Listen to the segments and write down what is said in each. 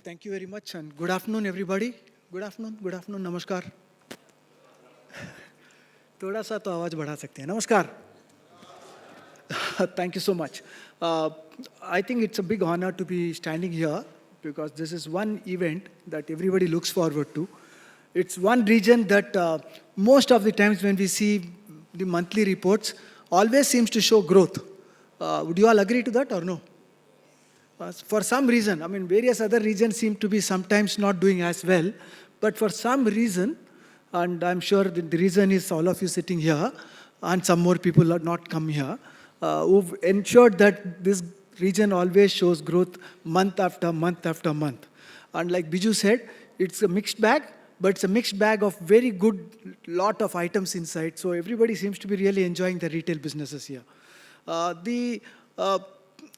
Thank you very much, and good afternoon, everybody. Good afternoon, namaskar. थोड़ा सा तो आवाज बढ़ा सकते हैं. Namaskar. Thank you so much. I think it's a big honor to be standing here because this is one event that everybody looks forward to. It's one region that most of the times when we see the monthly reports always seems to show growth. Would you all agree to that or no? For some reason, I mean, various other regions seem to be sometimes not doing as well, but for some reason, and I'm sure the reason is all of you sitting here, and some more people are not come here, who've ensured that this region always shows growth month after month after month. And like Biju said, it's a mixed bag, but it's a mixed bag of very good lot of items inside. So everybody seems to be really enjoying the retail businesses here.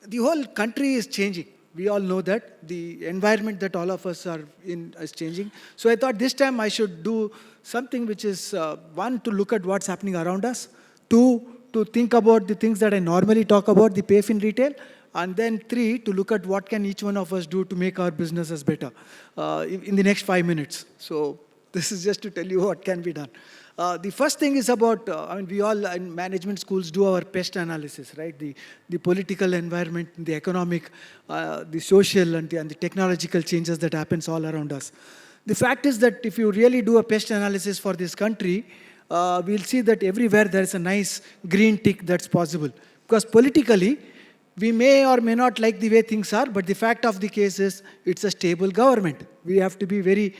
The whole country is changing. We all know that. The environment that all of us are in is changing. So I thought this time I should do something which is, one, to look at what's happening around us. Two, to think about the things that I normally talk about, the PEST in retail. And then three, to look at what can each one of us do to make our businesses better in the next 5 minutes. So this is just to tell you what can be done. The first thing is about, I mean, we all in management schools do our PEST analysis, right? The political environment, the economic, the social, and the technological changes that happens all around us. The fact is that if you really do a PEST analysis for this country, we'll see that everywhere there is a nice green tick that's possible. Because politically, we may or may not like the way things are, but the fact of the case is it's a stable government. We have to be very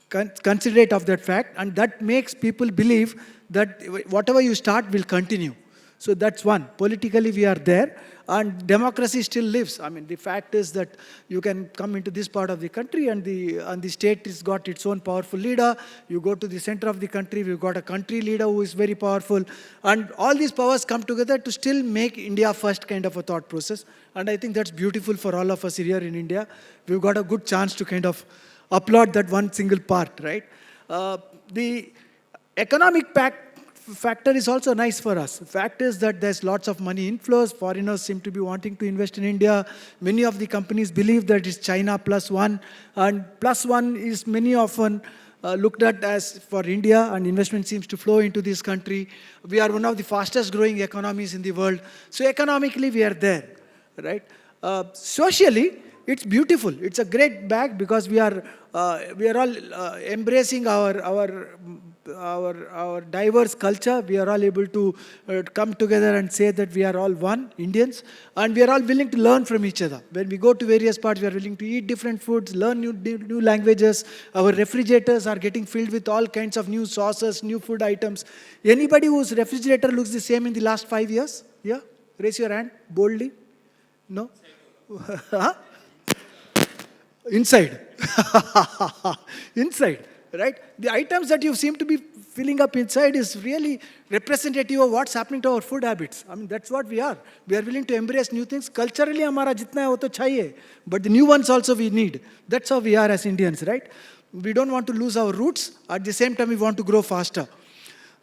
considerate of that fact, and that makes people believe that whatever you start will continue. So that's one. Politically, we are there, and democracy still lives. I mean, the fact is that you can come into this part of the country, and the state has got its own powerful leader. You go to the center of the country, we've got a country leader who is very powerful, and all these powers come together to still make India first kind of a thought process. And I think that's beautiful for all of us here in India. We've got a good chance to kind of applaud that one single part, right? The economic factor is also nice for us. The fact is that there's lots of money inflows. Foreigners seem to be wanting to invest in India. Many of the companies believe that it's China plus one, and plus one is many often looked at as for India, and investment seems to flow into this country. We are one of the fastest growing economies in the world. So economically, we are there, right? Socially, it's beautiful. It's a great bag because we are all embracing our diverse culture. We are all able to come together and say that we are all one Indians, and we are all willing to learn from each other. When we go to various parts, we are willing to eat different foods, learn new languages. Our refrigerators are getting filled with all kinds of new sauces, new food items. Anybody whose refrigerator looks the same in the last 5 years? Yeah? Raise your hand boldly. No? Huh? Inside. Inside, right? The items that you seem to be filling up inside is really representative of what's happening to our food habits. I mean, that's what we are. We are willing to embrace new things. Culturally, hamara jitna hai wo to chahiye, but the new ones also we need. That's how we are as Indians, right? We don't want to lose our roots. At the same time, we want to grow faster.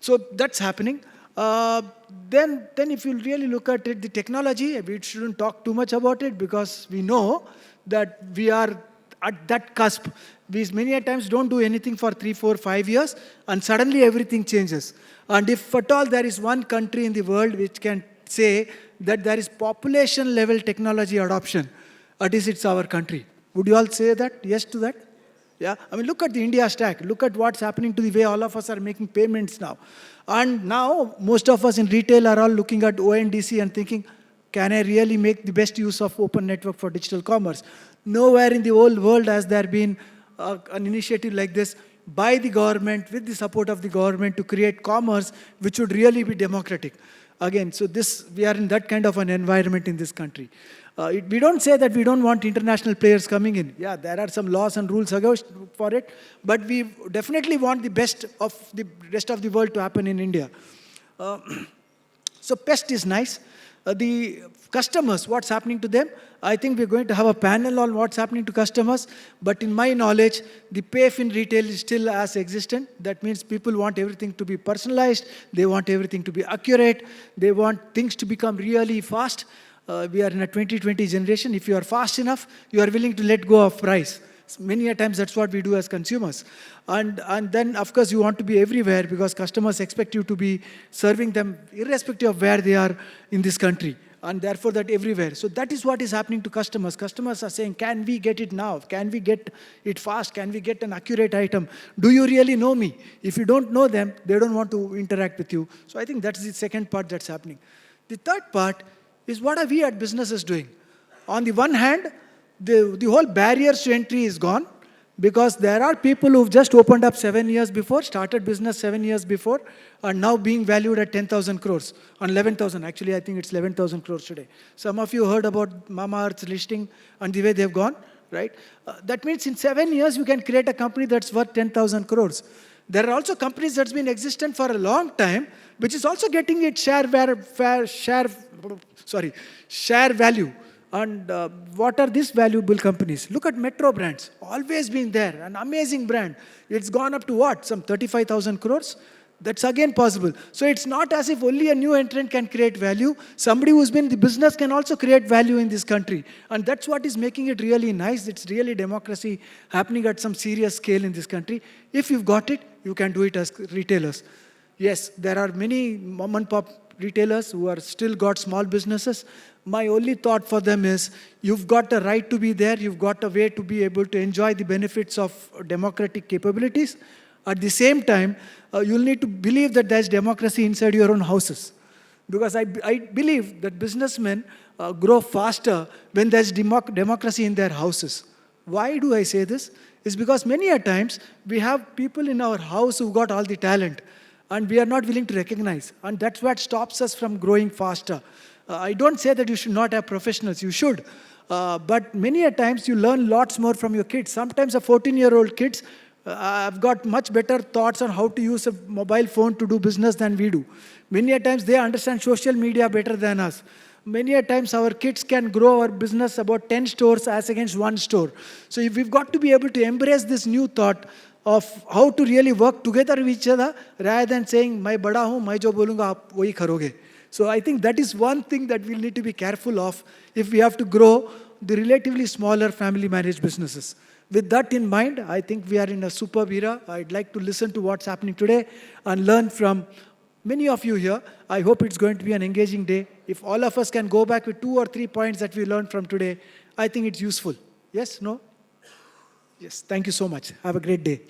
So that's happening. Then if you really look at it, the technology, we shouldn't talk too much about it because we know that we are at that cusp. We many a times don't do anything for 3, 4, 5 years, and suddenly everything changes. And if at all there is one country in the world which can say that there is population level technology adoption, at least it's our country. Would you all say that? Yes to that? Yeah, I mean, look at the India stack. Look at what's happening to the way all of us are making payments now. And now, most of us in retail are all looking at ONDC and thinking, can I really make the best use of open network for digital commerce? Nowhere in the whole world has there been an initiative like this by the government, with the support of the government, to create commerce which would really be democratic. Again, so we are in that kind of an environment in this country. We don't say that we don't want international players coming in. Yeah, there are some laws and rules for it, but we definitely want the best of the rest of the world to happen in India. So PEST is nice. The customers, what's happening to them? I think we're going to have a panel on what's happening to customers. But in my knowledge, the PEST in retail is still as existent. That means people want everything to be personalized. They want everything to be accurate. They want things to become really fast. we are in a 2020 generation. If you are fast enough, you are willing to let go of price. Many a times that's what we do as consumers. And then, of course, you want to be everywhere because customers expect you to be serving them irrespective of where they are in this country. And therefore, that everywhere. So that is what is happening to customers. Customers are saying, can we get it now? Can we get it fast? Can we get an accurate item? Do you really know me? If you don't know them, they don't want to interact with you. So I think that's the second part that's happening. The third part is, what are we at businesses doing? On the one hand, the whole barriers to entry is gone, because there are people who've just opened up 7 years before, started business 7 years before, are now being valued at 10,000 crores, on 11,000. Actually, I think it's 11,000 crores today. Some of you heard about Mama Earth's listing and the way they've gone, right? That means in 7 years, you can create a company that's worth 10,000 crores. There are also companies that's been existent for a long time, which is also getting its share value. And what are these valuable companies? Look at Metro Brands, always been there, an amazing brand. It's gone up to what? Some 35,000 crores? That's again possible. So it's not as if only a new entrant can create value. Somebody who's been in the business can also create value in this country. And that's what is making it really nice. It's really democracy happening at some serious scale in this country. If you've got it, you can do it as retailers. Yes, there are many mom and pop retailers who are still got small businesses. My only thought for them is, you've got a right to be there. You've got a way to be able to enjoy the benefits of democratic capabilities. At the same time, you'll need to believe that there's democracy inside your own houses. Because I believe that businessmen grow faster when there's democracy in their houses. Why do I say this? It's because many a times we have people in our house who've got all the talent, and we are not willing to recognize. And that's what stops us from growing faster. I don't say that you should not have professionals. You should. But many a times you learn lots more from your kids. Sometimes a 14-year-old kids have got much better thoughts on how to use a mobile phone to do business than we do. Many a times they understand social media better than us. Many a times our kids can grow our business about 10 stores as against 1 store. So if we've got to be able to embrace this new thought of how to really work together with each other, rather than saying, "Mai bada hu, mai jo bolunga, aap wahi karoge." So I think that is one thing that we'll need to be careful of if we have to grow the relatively smaller family-managed businesses. With that in mind, I think we are in a superb era. I'd like to listen to what's happening today and learn from many of you here. I hope it's going to be an engaging day. If all of us can go back with 2 or 3 points that we learned from today, I think it's useful. Yes? No? Yes. Thank you so much. Have a great day.